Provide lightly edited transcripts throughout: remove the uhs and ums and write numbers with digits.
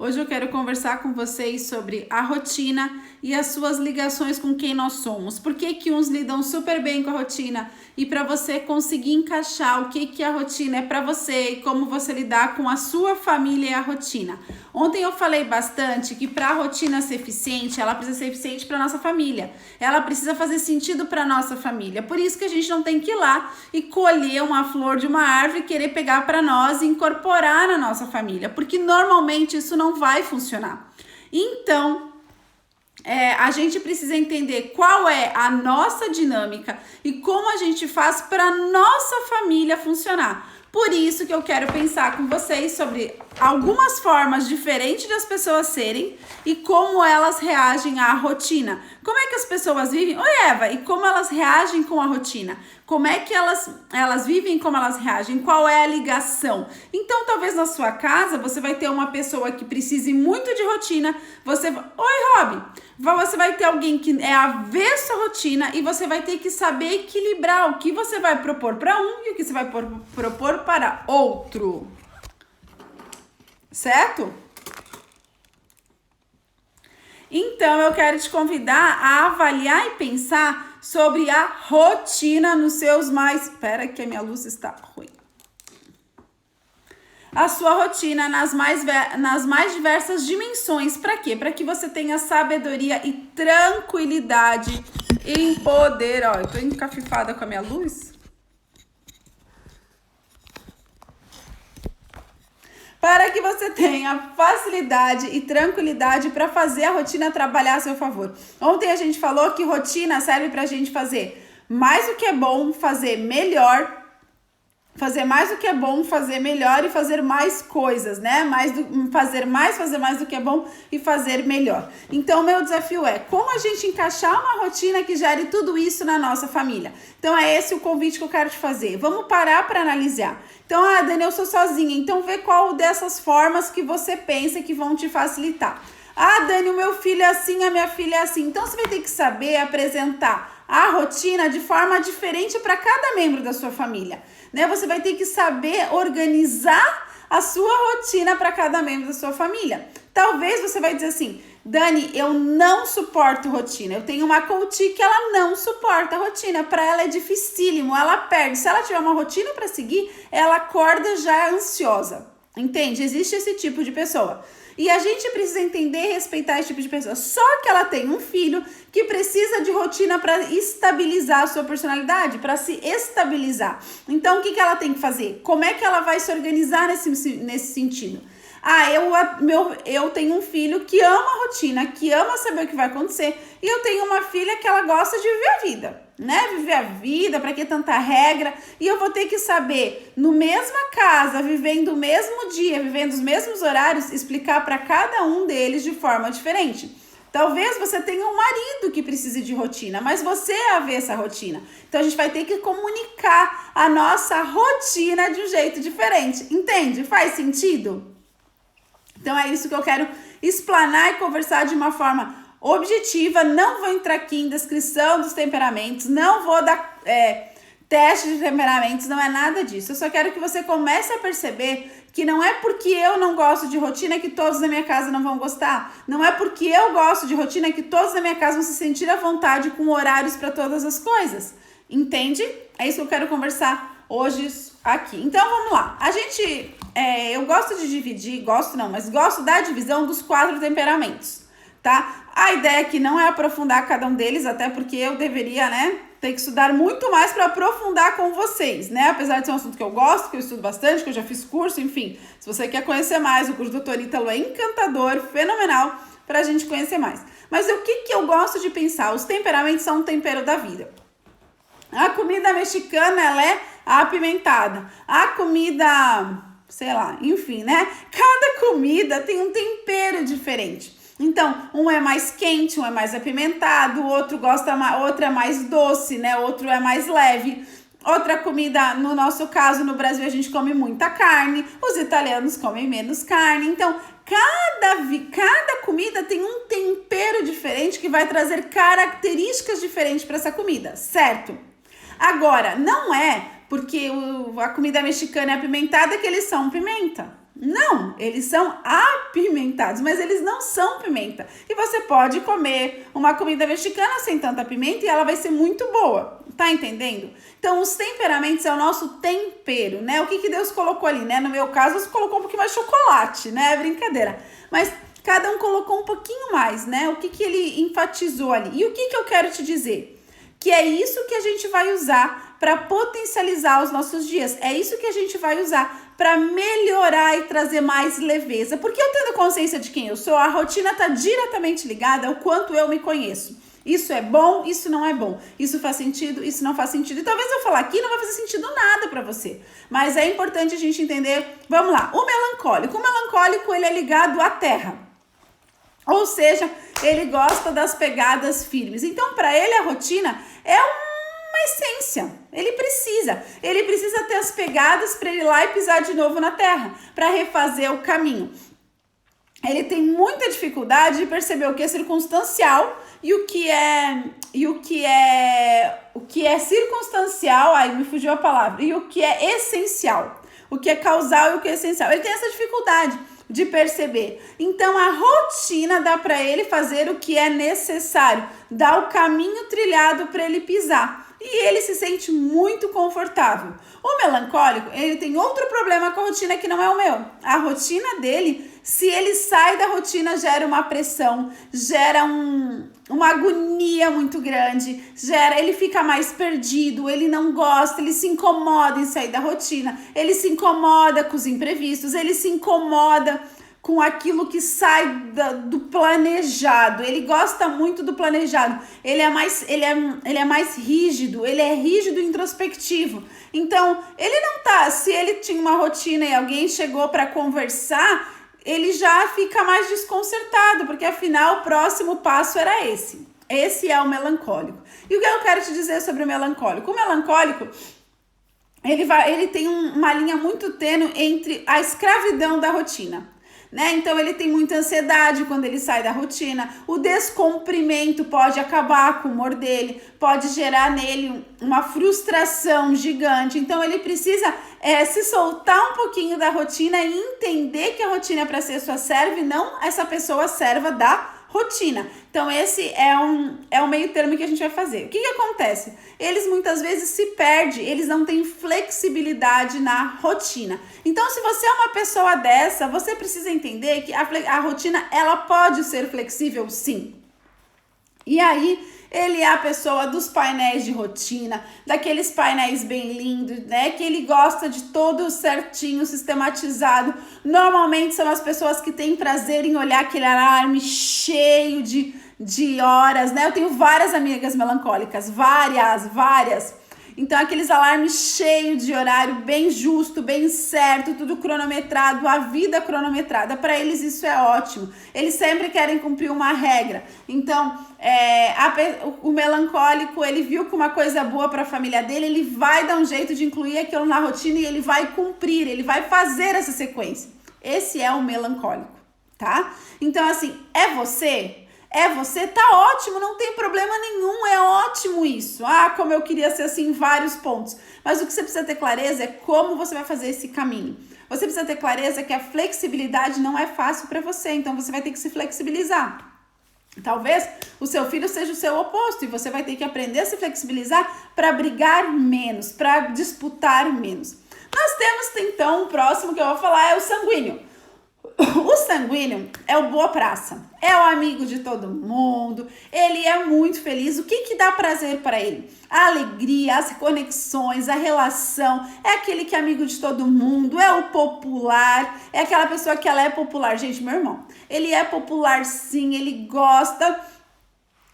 Hoje eu quero conversar com vocês sobre a rotina e as suas ligações com quem nós somos. Por que que uns lidam super bem com a rotina e para você conseguir encaixar o que que a rotina é para você e como você lidar com a sua família e a rotina. Ontem eu falei bastante que para a rotina ser eficiente, ela precisa ser eficiente para nossa família. Ela precisa fazer sentido para nossa família. Por isso que a gente não tem que ir lá e colher uma flor de uma árvore e querer pegar para nós e incorporar na nossa família, porque normalmente isso não vai funcionar. Então, a gente precisa entender qual é a nossa dinâmica e como a gente faz para nossa família funcionar. Por isso que eu quero pensar com vocês sobre algumas formas diferentes das pessoas serem e como elas reagem à rotina. Como é que as pessoas vivem? Oi, Eva, e como elas reagem com a rotina? Como é que elas vivem, como elas reagem? Qual é a ligação? Então, talvez na sua casa, você vai ter uma pessoa que precise muito de rotina. Oi, Rob! Você vai ter alguém que é avesso à rotina e você vai ter que saber equilibrar o que você vai propor para um e o que você vai propor para outro. Certo? Então, eu quero te convidar a avaliar e pensar sobre a rotina nos seus mais... Espera que a minha luz está ruim. A sua rotina nas mais diversas dimensões. Para quê? Para que você tenha sabedoria e tranquilidade em poder... Ó, eu tô encafifada com a minha luz. Para que você tenha facilidade e tranquilidade para fazer a rotina trabalhar a seu favor. Ontem a gente falou que rotina serve para a gente fazer mais o que é bom, fazer melhor, fazer mais o que é bom, fazer melhor e fazer mais coisas, né? Fazer mais do que é bom e fazer melhor. Então, o meu desafio é como a gente encaixar uma rotina que gere tudo isso na nossa família. Então, é esse o convite que eu quero te fazer. Vamos parar para analisar. Então, Dani, eu sou sozinha. Então, vê qual dessas formas que você pensa que vão te facilitar. Dani, o meu filho é assim, a minha filha é assim. Então, você vai ter que saber apresentar a rotina de forma diferente para cada membro da sua família, né? Você vai ter que saber organizar a sua rotina para cada membro da sua família. Talvez você vai dizer assim: Dani, eu não suporto rotina. Eu tenho uma coach que ela não suporta a rotina. Para ela é dificílimo, ela perde. Se ela tiver uma rotina para seguir, ela acorda já ansiosa. Entende? Existe esse tipo de pessoa. E a gente precisa entender e respeitar esse tipo de pessoa. Só que ela tem um filho que precisa de rotina para estabilizar a sua personalidade, para se estabilizar. Então, o que ela tem que fazer? Como é que ela vai se organizar nesse sentido? Eu tenho um filho que ama a rotina, que ama saber o que vai acontecer. E eu tenho uma filha que ela gosta de viver a vida, né? Viver a vida, para que tanta regra? E eu vou ter que saber, no mesma casa, vivendo o mesmo dia, vivendo os mesmos horários, explicar para cada um deles de forma diferente. Talvez você tenha um marido que precise de rotina, mas você vê essa rotina. Então, a gente vai ter que comunicar a nossa rotina de um jeito diferente. Entende? Faz sentido? Então, é isso que eu quero explanar e conversar de uma forma objetiva. Não vou entrar aqui em descrição dos temperamentos, não vou dar teste de temperamentos, não é nada disso. Eu só quero que você comece a perceber que não é porque eu não gosto de rotina que todos da minha casa não vão gostar. Não é porque eu gosto de rotina que todos da minha casa vão se sentir à vontade com horários para todas as coisas. Entende? É isso que eu quero conversar hoje aqui. Então, vamos lá. Eu gosto de dividir, gosto da divisão dos 4 temperamentos, tá? A ideia aqui não é aprofundar cada um deles, até porque eu deveria, ter que estudar muito mais para aprofundar com vocês, né? Apesar de ser um assunto que eu gosto, que eu estudo bastante, que eu já fiz curso, enfim. Se você quer conhecer mais, o curso do Dr. Ítalo é encantador, fenomenal, pra gente conhecer mais. Mas o que eu gosto de pensar? Os temperamentos são um tempero da vida. A comida mexicana, ela é apimentada. A comida, sei lá, enfim, né? Cada comida tem um tempero diferente. Então, um é mais quente, um é mais apimentado, o outro outro é mais doce, né? Outro é mais leve. Outra comida, no nosso caso, no Brasil, a gente come muita carne, os italianos comem menos carne. Então, cada comida tem um tempero diferente que vai trazer características diferentes para essa comida, certo? Agora, não é porque a comida mexicana é apimentada que eles são pimenta. Não, eles são apimentados, mas eles não são pimenta. E você pode comer uma comida mexicana sem tanta pimenta e ela vai ser muito boa. Tá entendendo? Então, os temperamentos é o nosso tempero, né? O que Deus colocou ali, né? No meu caso, você colocou um pouquinho mais de chocolate, né? É brincadeira. Mas cada um colocou um pouquinho mais, né? O que ele enfatizou ali. E o que eu quero te dizer? Que é isso que a gente vai usar para potencializar os nossos dias. É isso que a gente vai usar para melhorar e trazer mais leveza. Porque eu tendo consciência de quem eu sou, a rotina está diretamente ligada ao quanto eu me conheço. Isso é bom, isso não é bom. Isso faz sentido, isso não faz sentido. E talvez eu falar aqui não vai fazer sentido nada para você. Mas é importante a gente entender. Vamos lá, o melancólico ele é ligado à terra. Ou seja, ele gosta das pegadas firmes. Então, para ele, a rotina é uma essência. Ele precisa ter as pegadas para ele ir lá e pisar de novo na terra, para refazer o caminho. Ele tem muita dificuldade de perceber o que é circunstancial e o que é circunstancial, aí me fugiu a palavra, e o que é essencial, o que é causal e o que é essencial. Ele tem essa dificuldade de perceber. Então, a rotina dá para ele fazer o que é necessário, dá o caminho trilhado para ele pisar. E ele se sente muito confortável. O melancólico, ele tem outro problema com a rotina que não é o meu. A rotina dele, se ele sai da rotina, gera uma pressão, gera uma agonia muito grande, ele fica mais perdido, ele não gosta, ele se incomoda em sair da rotina, ele se incomoda com os imprevistos, ele se incomoda com aquilo que sai do planejado. Ele gosta muito do planejado. Ele é mais rígido, ele é rígido e introspectivo. Então, ele não tá, se ele tinha uma rotina e alguém chegou para conversar, ele já fica mais desconcertado, porque afinal o próximo passo era esse. Esse é o melancólico. E o que eu quero te dizer sobre o melancólico? O melancólico, ele tem uma linha muito tênue entre a escravidão da rotina, né? Então ele tem muita ansiedade quando ele sai da rotina, o descumprimento pode acabar com o humor dele, pode gerar nele uma frustração gigante. Então ele precisa se soltar um pouquinho da rotina e entender que a rotina é para ser sua serva e não essa pessoa serva da rotina. Então esse é o meio termo que a gente vai fazer. O que acontece? Eles muitas vezes se perdem, eles não têm flexibilidade na rotina. Então, se você é uma pessoa dessa, você precisa entender que a rotina, ela pode ser flexível, sim. E aí, ele é a pessoa dos painéis de rotina, daqueles painéis bem lindos, né? Que ele gosta de todo certinho, sistematizado. Normalmente são as pessoas que têm prazer em olhar aquele alarme cheio de horas, né? Eu tenho várias amigas melancólicas, várias. Então, aqueles alarmes cheios de horário, bem justo, bem certo, tudo cronometrado, a vida cronometrada. Para eles isso é ótimo. Eles sempre querem cumprir uma regra. Então, o melancólico, ele viu que uma coisa boa para a família dele, ele vai dar um jeito de incluir aquilo na rotina e ele vai cumprir, ele vai fazer essa sequência. Esse é o melancólico, tá? Então, assim, é você, tá ótimo, não tem problema nenhum, é ótimo isso. Ah, como eu queria ser assim em vários pontos. Mas o que você precisa ter clareza é como você vai fazer esse caminho. Você precisa ter clareza que a flexibilidade não é fácil para você, então você vai ter que se flexibilizar. Talvez o seu filho seja o seu oposto e você vai ter que aprender a se flexibilizar para brigar menos, para disputar menos. Nós temos então o próximo que eu vou falar é o sanguíneo. O sanguíneo é o boa praça, é o amigo de todo mundo, ele é muito feliz. O que dá prazer para ele? A alegria, as conexões, a relação, é aquele que é amigo de todo mundo, é o popular, é aquela pessoa que ela é popular. Gente, meu irmão, ele é popular sim, ele gosta,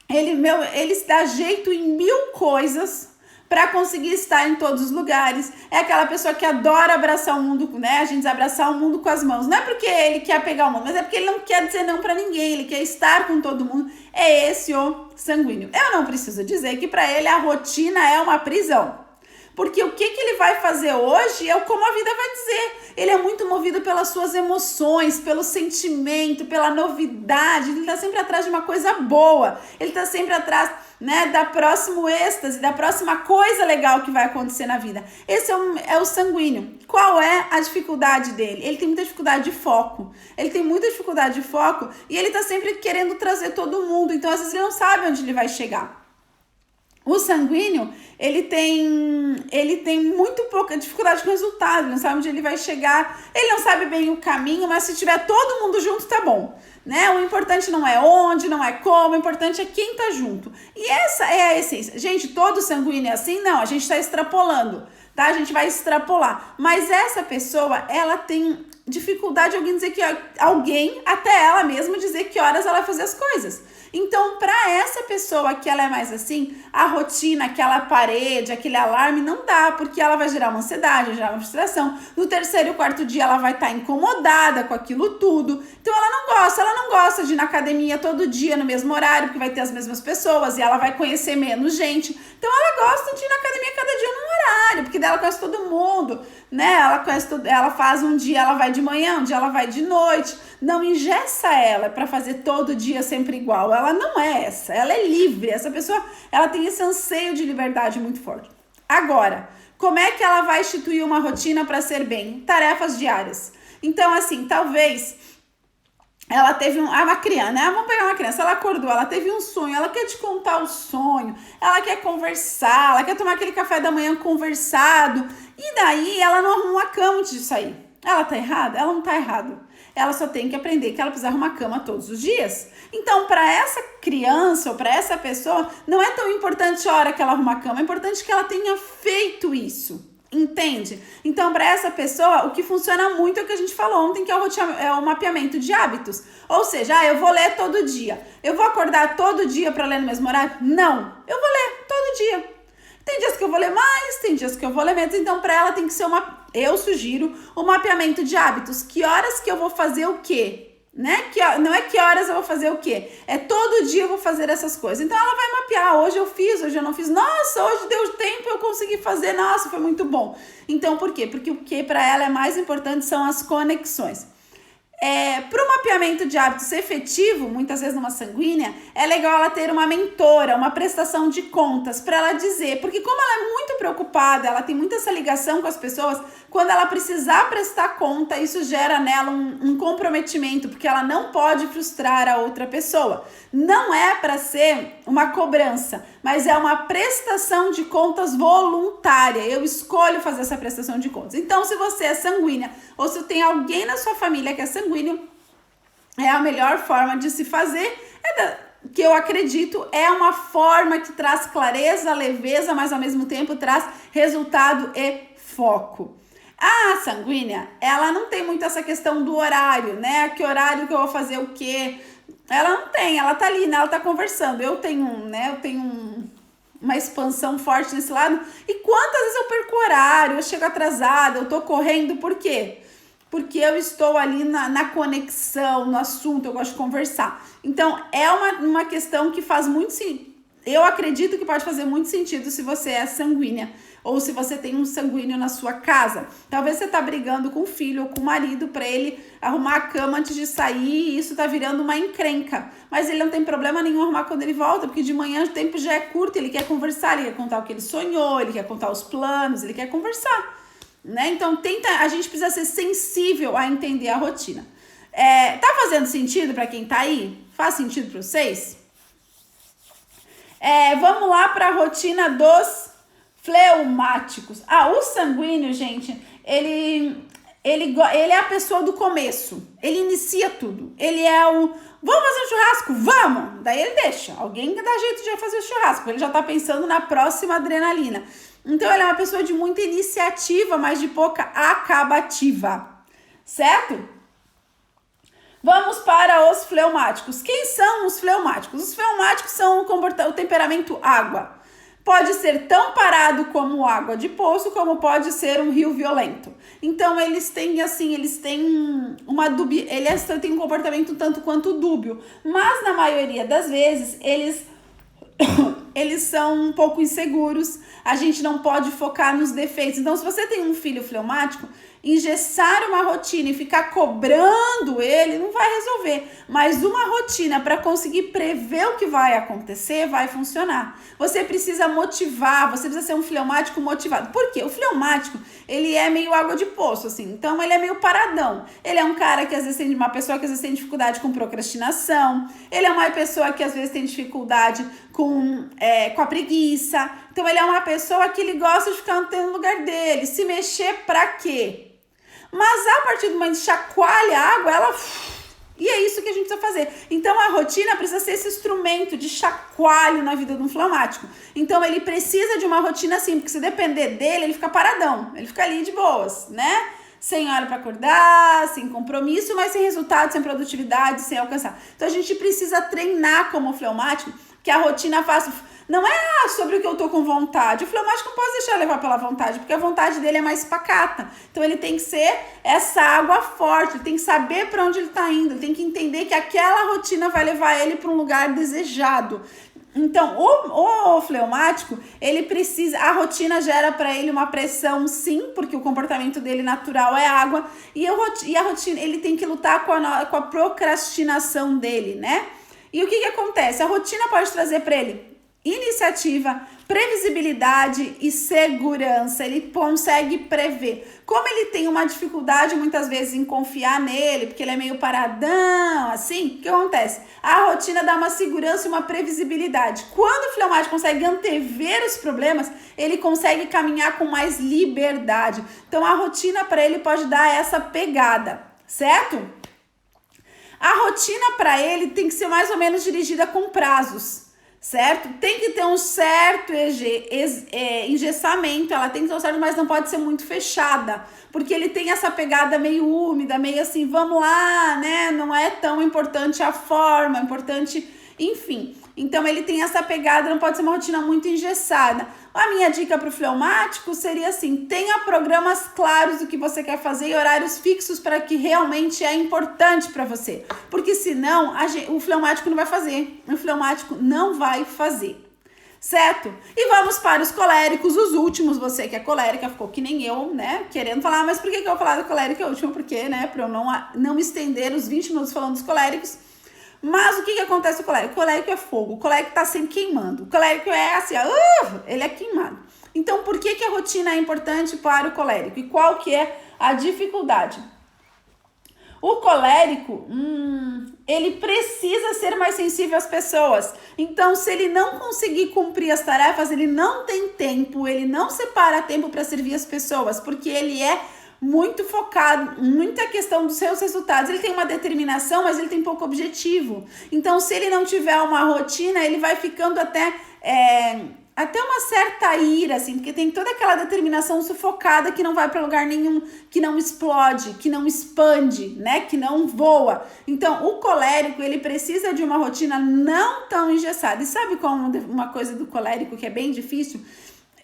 ele se dá jeito em 1000 coisas para conseguir estar em todos os lugares. É aquela pessoa que adora abraçar o mundo, né? A gente abraçar o mundo com as mãos. Não é porque ele quer pegar o mundo, mas é porque ele não quer dizer não para ninguém. Ele quer estar com todo mundo. É esse o sanguíneo. Eu não preciso dizer que para ele a rotina é uma prisão. Porque o que ele vai fazer hoje é como a vida vai dizer. Ele é muito movido pelas suas emoções, pelo sentimento, pela novidade. Ele está sempre atrás de uma coisa boa. Ele está sempre atrás, né, da próximo êxtase, da próxima coisa legal que vai acontecer na vida. Esse é o sanguíneo. Qual é a dificuldade dele? Ele tem muita dificuldade de foco. Ele tem muita dificuldade de foco e ele está sempre querendo trazer todo mundo. Então, às vezes, ele não sabe onde ele vai chegar. O sanguíneo, ele tem muito pouca dificuldade com o resultado, ele não sabe onde ele vai chegar, ele não sabe bem o caminho, mas se tiver todo mundo junto, tá bom, né? O importante não é onde, não é como, o importante é quem tá junto. E essa é a essência. Gente, todo sanguíneo é assim? Não, a gente tá extrapolando, tá? A gente vai extrapolar. Mas essa pessoa, ela tem dificuldade de alguém dizer que alguém, até ela mesma, dizer que horas ela vai fazer as coisas. Então, para essa pessoa que ela é mais assim, a rotina, aquela parede, aquele alarme, não dá, porque ela vai gerar uma ansiedade, vai gerar uma frustração. No terceiro e quarto dia, ela vai estar incomodada com aquilo tudo. Então, ela não gosta de ir na academia todo dia, no mesmo horário, porque vai ter as mesmas pessoas e ela vai conhecer menos gente. Então, ela gosta de ir na academia cada dia num horário, porque dela conhece todo mundo, né? Ela faz um dia, ela vai de manhã, um dia ela vai de noite. Não engessa ela para fazer todo dia sempre igual. Ela não é essa, ela é livre. Essa pessoa, ela tem esse anseio de liberdade muito forte. Agora, como é que ela vai instituir uma rotina para ser bem? Tarefas diárias. Então, assim, talvez ela teve uma criança, né? Vamos pegar uma criança, ela acordou, ela teve um sonho, ela quer te contar o sonho, ela quer conversar, ela quer tomar aquele café da manhã conversado, e daí ela não arruma a cama antes de sair. Ela tá errada? Ela não tá errada. Ela só tem que aprender que ela precisa arrumar a cama todos os dias. Então, para essa criança ou para essa pessoa, não é tão importante a hora que ela arruma a cama, é importante que ela tenha feito isso. Entende? Então, para essa pessoa, o que funciona muito é o que a gente falou ontem, que é o mapeamento de hábitos. Ou seja, eu vou ler todo dia. Eu vou acordar todo dia para ler no mesmo horário? Não. Eu vou ler todo dia. Tem dias que eu vou ler mais, tem dias que eu vou ler menos. Então, para ela tem que ser eu sugiro um mapeamento de hábitos. Que horas que eu vou fazer o quê? Né? Não é que horas eu vou fazer o quê? É todo dia eu vou fazer essas coisas. Então ela vai mapear, hoje eu fiz, hoje eu não fiz. Nossa, hoje deu tempo, eu consegui fazer. Nossa, foi muito bom. Então por quê? Porque o que para ela é mais importante são as conexões. Para o mapeamento de hábitos efetivo, muitas vezes numa sanguínea, é legal ela ter uma mentora, uma prestação de contas para ela dizer, porque como ela é muito preocupada, ela tem muita essa ligação com as pessoas, quando ela precisar prestar conta, isso gera nela um comprometimento, porque ela não pode frustrar a outra pessoa. Não é para ser uma cobrança, mas é uma prestação de contas voluntária. Eu escolho fazer essa prestação de contas. Então, se você é sanguínea, ou se tem alguém na sua família que é sanguíneo, é a melhor forma de se fazer, que eu acredito é uma forma que traz clareza, leveza, mas ao mesmo tempo traz resultado e foco. A sanguínea, ela não tem muito essa questão do horário, né? Que horário que eu vou fazer o quê? Ela não tem, ela tá ali, né? Ela tá conversando. Eu tenho uma expansão forte nesse lado. E quantas vezes eu perco o horário, eu chego atrasada, eu tô correndo, por quê? Porque eu estou ali na conexão, no assunto, eu gosto de conversar. Então, é uma questão que faz muito sentido. Eu acredito que pode fazer muito sentido se você é sanguínea ou se você tem um sanguíneo na sua casa. Talvez você tá brigando com o filho ou com o marido para ele arrumar a cama antes de sair e isso tá virando uma encrenca. Mas ele não tem problema nenhum arrumar quando ele volta, porque de manhã o tempo já é curto, ele quer conversar, ele quer contar o que ele sonhou, ele quer contar os planos, ele quer conversar. Né? Então a gente precisa ser sensível a entender a rotina. Tá fazendo sentido para quem tá aí? Faz sentido para vocês? Vamos lá para a rotina dos fleumáticos. O sanguíneo, gente, ele é a pessoa do começo. Ele inicia tudo. Ele é o vamos fazer um churrasco? Vamos! Daí ele deixa. Alguém dá jeito de fazer o churrasco. Ele já tá pensando na próxima adrenalina. Então, ele é uma pessoa de muita iniciativa, mas de pouca acabativa. Certo? Vamos para os fleumáticos. Quem são os fleumáticos? Os fleumáticos são o temperamento água. Pode ser tão parado como água de poço, como pode ser um rio violento. Então, eles têm um comportamento tanto quanto dúbio. Mas, na maioria das vezes, eles eles são um pouco inseguros, a gente não pode focar nos defeitos. Então, se você tem um filho fleumático, engessar uma rotina e ficar cobrando ele não vai resolver, mas uma rotina para conseguir prever o que vai acontecer vai funcionar. Você precisa motivar, você precisa ser um fleumático motivado. Por quê? O fleumático, ele é meio água de poço, assim, então ele é meio paradão. Ele é um cara que às vezes tem, uma pessoa que às vezes tem dificuldade com procrastinação, ele é uma pessoa que às vezes tem dificuldade com a preguiça, então ele é uma pessoa que ele gosta de ficar no lugar dele, se mexer pra quê? Mas a partir do momento que chacoalha a água, ela... E é isso que a gente precisa fazer. Então a rotina precisa ser esse instrumento de chacoalho na vida de um fleumático. Então ele precisa de uma rotina assim, porque se depender dele, ele fica paradão. Ele fica ali de boas, né? Sem hora para acordar, sem compromisso, mas sem resultado, sem produtividade, sem alcançar. Então a gente precisa treinar como fleumático, que a rotina faça... Não é sobre o que eu tô com vontade. O fleumático não pode deixar levar pela vontade, porque a vontade dele é mais pacata. Então ele tem que ser essa água forte, ele tem que saber para onde ele tá indo, ele tem que entender que aquela rotina vai levar ele para um lugar desejado. Então, o fleumático, ele precisa, a rotina gera para ele uma pressão, sim, porque o comportamento dele natural é água, e a rotina, ele tem que lutar com a procrastinação dele, né? E o que acontece? A rotina pode trazer para ele iniciativa, previsibilidade e segurança. Ele consegue prever. Como ele tem uma dificuldade muitas vezes em confiar nele, porque ele é meio paradão, assim, o que acontece? A rotina dá uma segurança e uma previsibilidade. Quando o fleumático consegue antever os problemas, ele consegue caminhar com mais liberdade. Então a rotina para ele pode dar essa pegada, certo? A rotina para ele tem que ser mais ou menos dirigida com prazos. Certo? Tem que ter um certo engessamento, ela tem que ter um certo, mas não pode ser muito fechada, porque ele tem essa pegada meio úmida, meio assim, vamos lá, né? Não é tão importante a forma, é importante, enfim. Então ele tem essa pegada, não pode ser uma rotina muito engessada. A minha dica para o fleumático seria assim, tenha programas claros do que você quer fazer e horários fixos para que realmente é importante para você. Porque senão o fleumático não vai fazer, o fleumático não vai fazer. Certo? E vamos para os coléricos, os últimos. Você que é colérica, ficou que nem eu, né? Querendo falar, mas por que eu vou falar do colérico último? Porque, né? Para eu não me estender os 20 minutos falando dos coléricos. Mas o que acontece com o colérico? O colérico é fogo, o colérico tá sempre queimando. O colérico é assim, ele é queimado. Então, por que a rotina é importante para o colérico? E qual que é a dificuldade? O colérico, ele precisa ser mais sensível às pessoas. Então, se ele não conseguir cumprir as tarefas, ele não tem tempo, ele não separa tempo para servir as pessoas, porque ele é muito focado, muita questão dos seus resultados. Ele tem uma determinação, mas ele tem pouco objetivo. Então, se ele não tiver uma rotina, ele vai ficando até uma certa ira, assim, porque tem toda aquela determinação sufocada que não vai para lugar nenhum, que não explode, que não expande, né, que não voa. Então, o colérico, ele precisa de uma rotina não tão engessada. E sabe qual uma coisa do colérico que é bem difícil?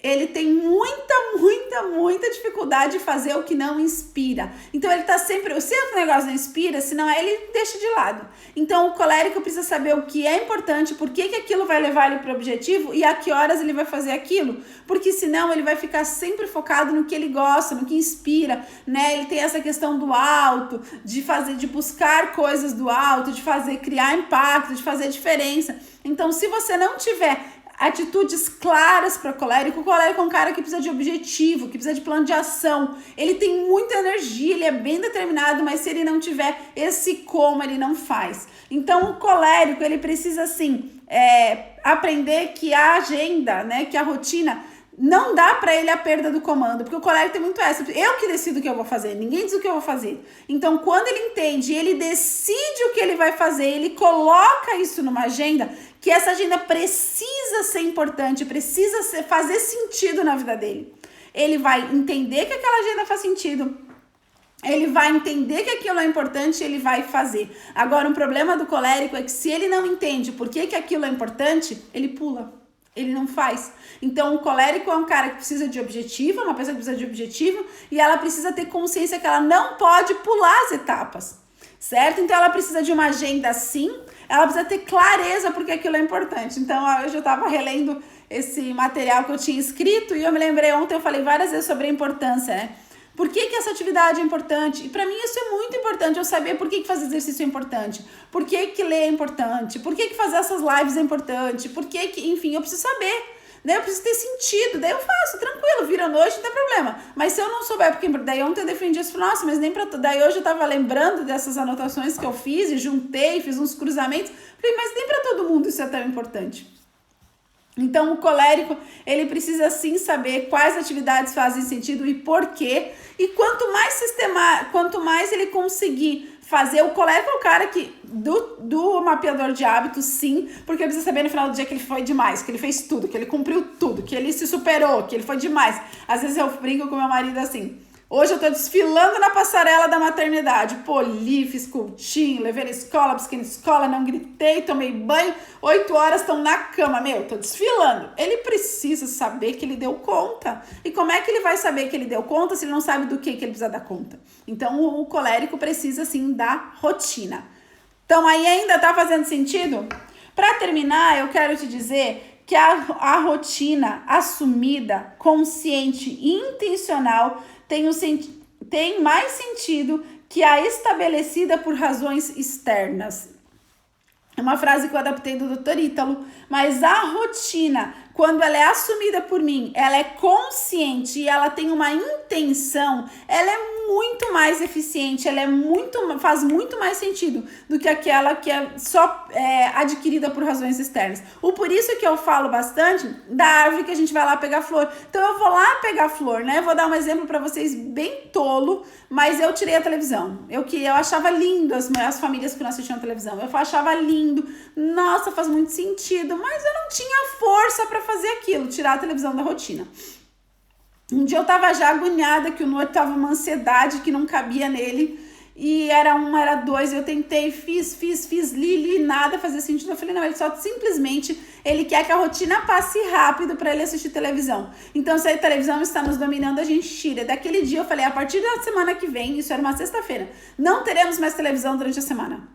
Ele tem muita dificuldade de fazer o que não inspira. Então ele tá sempre, se o negócio não inspira, senão ele deixa de lado. Então o colérico precisa saber o que é importante, por que aquilo vai levar ele para o objetivo e a que horas ele vai fazer aquilo, porque senão ele vai ficar sempre focado no que ele gosta, no que inspira, né? Ele tem essa questão do alto, de buscar coisas do alto, de criar impacto, de fazer diferença. Então se você não tiver atitudes claras para o colérico é um cara que precisa de objetivo, que precisa de plano de ação. Ele tem muita energia, ele é bem determinado, mas se ele não tiver esse como, ele não faz. Então, o colérico, ele precisa, assim, aprender que a agenda, né, que a rotina, não dá para ele a perda do comando, porque o colérico tem muito essa. Eu que decido o que eu vou fazer, ninguém diz o que eu vou fazer. Então, quando ele entende, ele decide o que ele vai fazer, ele coloca isso numa agenda, que essa agenda precisa ser importante, precisa fazer sentido na vida dele. Ele vai entender que aquela agenda faz sentido, ele vai entender que aquilo é importante e ele vai fazer. Agora, um problema do colérico é que se ele não entende por que aquilo é importante, ele pula. Ele não faz. Então, o colérico é um cara que precisa de objetivo, uma pessoa que precisa de objetivo, e ela precisa ter consciência que ela não pode pular as etapas. certo? Então ela precisa de uma agenda sim, ela precisa ter clareza porque aquilo é importante. Então hoje eu estava relendo esse material que eu tinha escrito e eu me lembrei, ontem eu falei várias vezes sobre a importância, né? Por que essa atividade é importante? E para mim isso é muito importante, eu saber por que fazer exercício é importante, por que ler é importante, por que fazer essas lives é importante, por que, enfim, eu preciso saber. Daí eu preciso ter sentido, daí eu faço, tranquilo, vira noite, não tem problema. Mas se eu não souber, porque daí ontem eu defendi isso, nossa, mas nem pra... Daí hoje eu tava lembrando dessas anotações que eu fiz e juntei, fiz uns cruzamentos. Falei, mas nem pra todo mundo isso é tão importante. Então o colérico, ele precisa sim saber quais atividades fazem sentido e por quê. E quanto mais ele conseguir fazer, o colérico é o cara que, do mapeador de hábitos, sim, porque ele precisa saber no final do dia que ele foi demais, que ele fez tudo, que ele cumpriu tudo, que ele se superou, que ele foi demais. Às vezes eu brinco com meu marido assim, hoje eu tô desfilando na passarela da maternidade, poli, fiz cultinho, levei na escola, busquei na escola, não gritei, tomei banho, 8 horas estão na cama, tô desfilando. Ele precisa saber que ele deu conta. E como é que ele vai saber que ele deu conta se ele não sabe do que ele precisa dar conta? Então o colérico precisa sim da rotina. Então aí ainda tá fazendo sentido? Para terminar, eu quero te dizer que a rotina assumida, consciente e intencional tem mais sentido que a estabelecida por razões externas. É uma frase que eu adaptei do Dr. Ítalo, mas a rotina, quando ela é assumida por mim, ela é consciente e ela tem uma intenção, ela é muito mais eficiente, faz muito mais sentido do que aquela que é só adquirida por razões externas. Por isso que eu falo bastante da árvore que a gente vai lá pegar flor. Então eu vou lá pegar flor, né? Eu vou dar um exemplo para vocês bem tolo, mas eu tirei a televisão. Eu achava lindo as famílias que não assistiam televisão. Eu achava lindo. Nossa, faz muito sentido, mas eu não tinha força para fazer aquilo, tirar a televisão da rotina. Um dia eu tava já agoniada, que o Noah tava uma ansiedade que não cabia nele, e era 2, eu tentei, fiz, li, nada fazia sentido. Eu falei, não, ele só simplesmente, ele quer que a rotina passe rápido para ele assistir televisão. Então, se a televisão está nos dominando, a gente tira. Daquele dia eu falei, a partir da semana que vem, isso era uma sexta-feira, não teremos mais televisão durante a semana.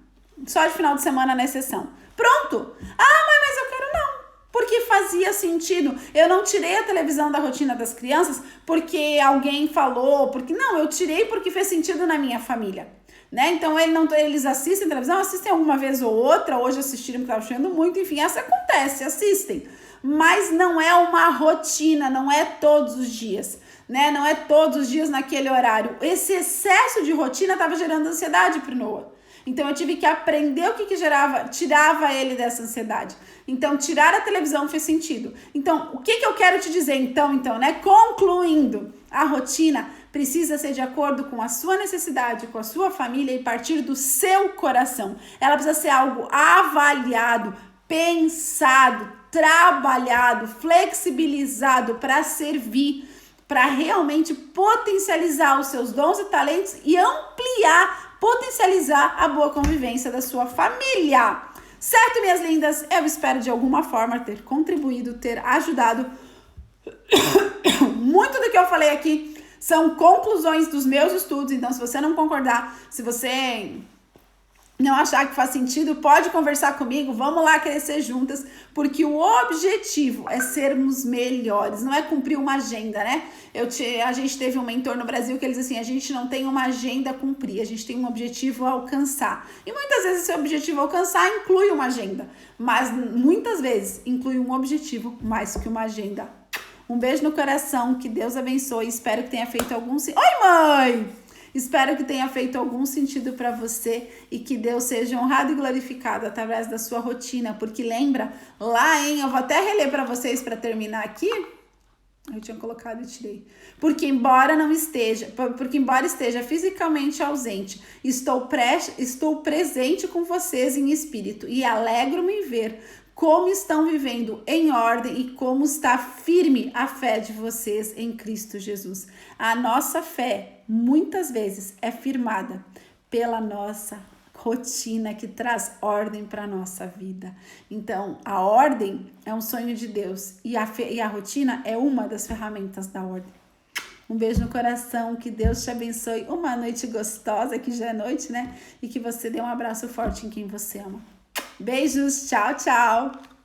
Só de final de semana na exceção. Pronto! Mas eu quero não. Porque fazia sentido. Eu não tirei a televisão da rotina das crianças porque alguém falou, eu tirei porque fez sentido na minha família, né? Então eles assistem televisão, assistem alguma vez ou outra, hoje assistiram porque estava chovendo muito, enfim, essa acontece, assistem. Mas não é uma rotina, não é todos os dias, né? Não é todos os dias naquele horário. Esse excesso de rotina estava gerando ansiedade pro Noah. Então eu tive que aprender o que tirava ele dessa ansiedade. Então tirar a televisão fez sentido. Então o que eu quero te dizer então, né? Concluindo, a rotina precisa ser de acordo com a sua necessidade, com a sua família e partir do seu coração. Ela precisa ser algo avaliado, pensado, trabalhado, flexibilizado para servir, para realmente potencializar os seus dons e talentos e potencializar a boa convivência da sua família. Certo, minhas lindas? Eu espero de alguma forma ter contribuído, ter ajudado. Muito do que eu falei aqui são conclusões dos meus estudos, então se você não concordar, se você não achar que faz sentido, pode conversar comigo, vamos lá crescer juntas, porque o objetivo é sermos melhores, não é cumprir uma agenda, né? A gente teve um mentor no Brasil que ele diz assim, a gente não tem uma agenda a cumprir, a gente tem um objetivo a alcançar. E muitas vezes esse objetivo a alcançar inclui uma agenda, mas muitas vezes inclui um objetivo mais que uma agenda. Um beijo no coração, que Deus abençoe, espero que tenha feito algum... Oi, mãe! Espero que tenha feito algum sentido para você e que Deus seja honrado e glorificado através da sua rotina, porque lembra lá, eu vou até reler para vocês para terminar aqui. Eu tinha colocado e tirei. Porque embora esteja fisicamente ausente, estou presente com vocês em espírito e alegro-me em ver como estão vivendo em ordem e como está firme a fé de vocês em Cristo Jesus. A nossa fé, muitas vezes, é firmada pela nossa rotina que traz ordem para a nossa vida. Então, a ordem é um sonho de Deus e a rotina é uma das ferramentas da ordem. Um beijo no coração, que Deus te abençoe. Uma noite gostosa, que já é noite, né? E que você dê um abraço forte em quem você ama. Beijos, tchau, tchau.